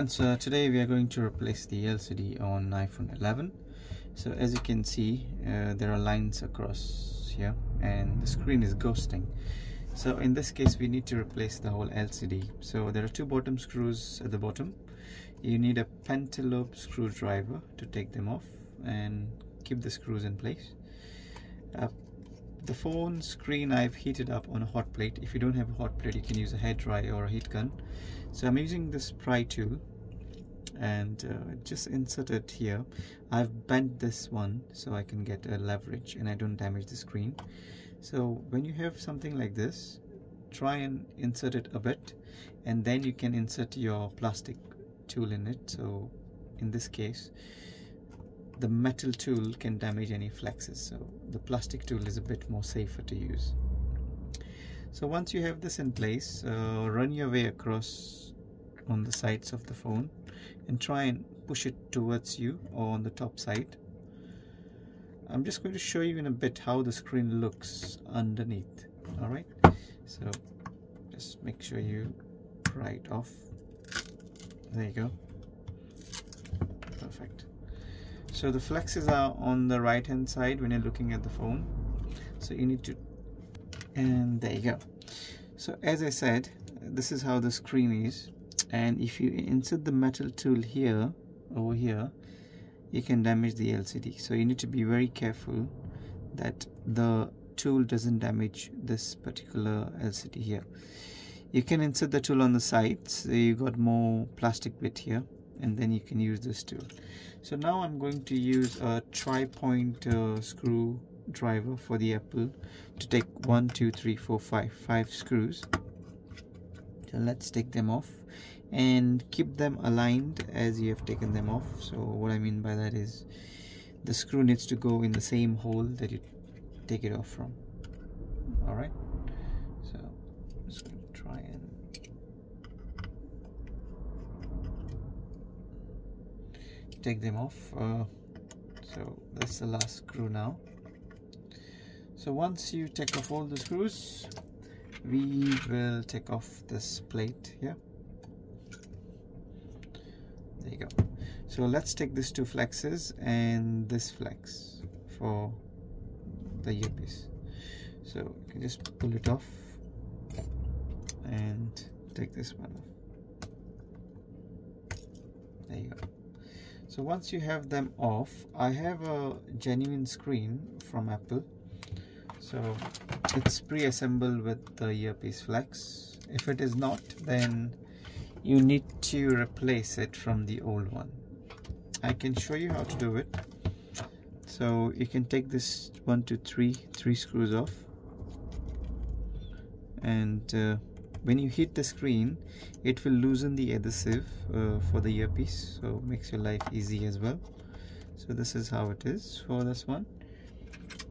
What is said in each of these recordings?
So today we are going to replace the LCD on iPhone 11. So as you can see, there are lines across here and the screen is ghosting. So in this case we need to replace the whole LCD. So there are two bottom screws at the bottom. You need a pentalobe screwdriver to take them off and keep the screws in place. The phone screen I've heated up on a hot plate. If you don't have a hot plate, you can use a hairdryer or a heat gun. So I'm using this pry tool and just insert it here. I've bent this one so I can get a leverage and I don't damage the screen. So when you have something like this, try and insert it a bit and then you can insert your plastic tool in it. So in this case, the metal tool can damage any flexes, so the plastic tool is a bit more safer to use. So once you have this in place, run your way across on the sides of the phone and try and push it towards you or on the top side. I'm just going to show you in a bit how the screen looks underneath. Alright, so just make sure you pry it off. There you go. Perfect. So the flexes are on the right hand side when you're looking at the phone. So you need to, and there you go. So as I said, this is how the screen is, and if you insert the metal tool here, over here, you can damage the LCD. So you need to be very careful that the tool doesn't damage this particular LCD here. You can insert the tool on the sides, so you got more plastic bit here, and then you can use this tool. So now I'm going to use a tri-point screwdriver for the Apple to take 1, 2, 3, 4, 5 screws. So let's take them off and keep them aligned as you have taken them off. So what I mean by that is the screw needs to go in the same hole that you take it off from. Alright, so I'm just going to try and take them off. So that's the last screw now. So once you take off all the screws, we will take off this plate here. There you go. So let's take these two flexes and this flex for the earpiece. So you can just pull it off and take this one off. There you go. So once you have them off, I have a genuine screen from Apple. So it's pre-assembled with the earpiece flex. If it is not, then you need to replace it from the old one. I can show you how to do it. So you can take this 1, 2, 3 screws off, and when you hit the screen, it will loosen the adhesive for the earpiece, so it makes your life easy as well. So this is how it is for this one.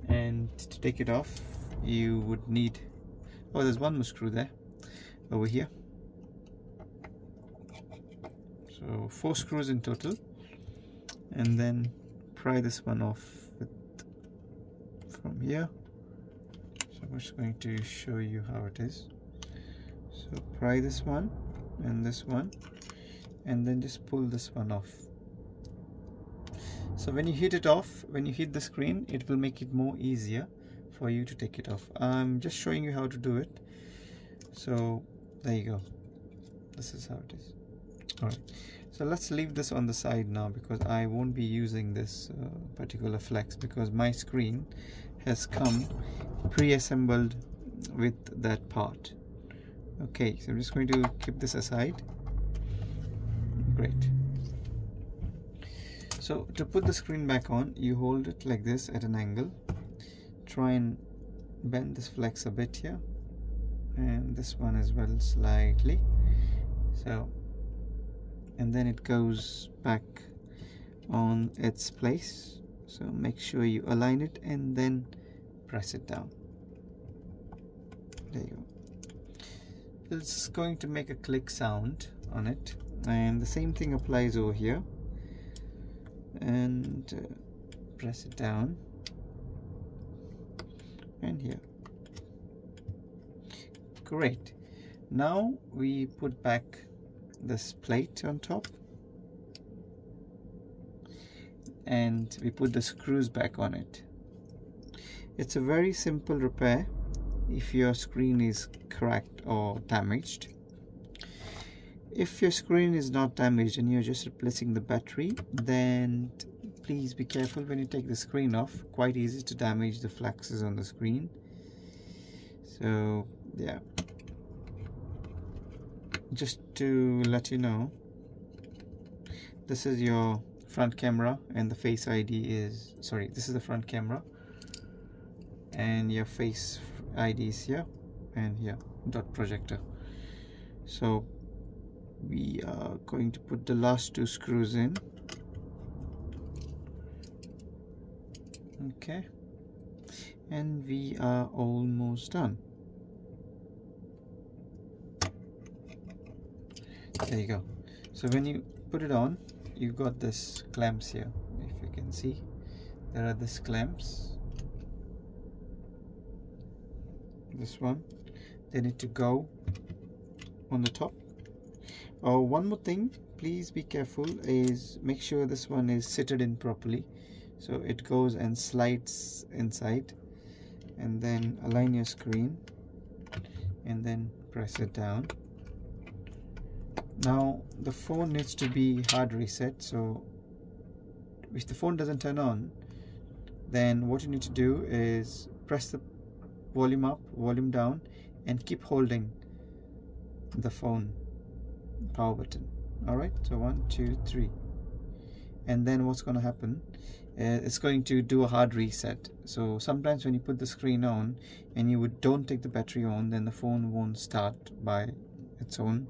And to take it off, you would need, oh, there's one more screw there over here. So 4 screws in total, and then pry this one off from here. So I'm just going to show you how it is. So pry this one and this one, and then just pull this one off. So when you hit it off, when you hit the screen, it will make it more easier for you to take it off. I'm just showing you how to do it. So there you go. This is how it is. Alright, so let's leave this on the side now because I won't be using this particular flex because my screen has come pre-assembled with that part. Okay, so I'm just going to keep this aside. Great. So to put the screen back on, you hold it like this at an angle. Try and bend this flex a bit here, and this one as well slightly. So, and then it goes back on its place. So make sure you align it and then press it down. There you go. It's going to make a click sound on it, and the same thing applies over here. And press it down, and here. Great. Now we put back this plate on top, and we put the screws back on it. It's a very simple repair if your screen is cracked or damaged. If your screen is not damaged and you're just replacing the battery, then please be careful when you take the screen off. Quite easy to damage the flaxes on the screen. So yeah, just to let you know, this is your front camera and the Face ID is, sorry, this is the front camera and your Face ID is here and here, dot projector. So we are going to put the last 2 screws in. Okay, and we are almost done. There you go. So when you put it on, you've got this clamps here. If you can see, there are these clamps. This one, they need to go on the top. Oh, one more thing, please be careful, is make sure this one is seated in properly, so it goes and slides inside, and then align your screen and then press it down. Now the phone needs to be hard reset, so if the phone doesn't turn on, then what you need to do is press the volume up, volume down, and keep holding the phone power button. Alright, so 1, 2, 3, and then what's going to happen, it's going to do a hard reset. So sometimes when you put the screen on and you don't take the battery on, then the phone won't start by its own.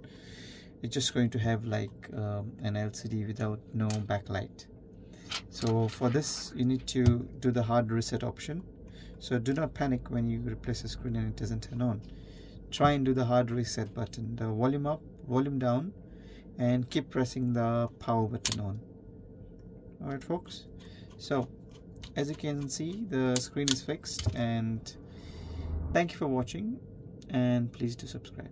It's just going to have like an LCD without no backlight. So for this you need to do the hard reset option. So do not panic when you replace the screen and it doesn't turn on. Try and do the hard reset button, the volume up, volume down, and keep pressing the power button on. Alright folks, so as you can see, the screen is fixed, and thank you for watching, and please do subscribe.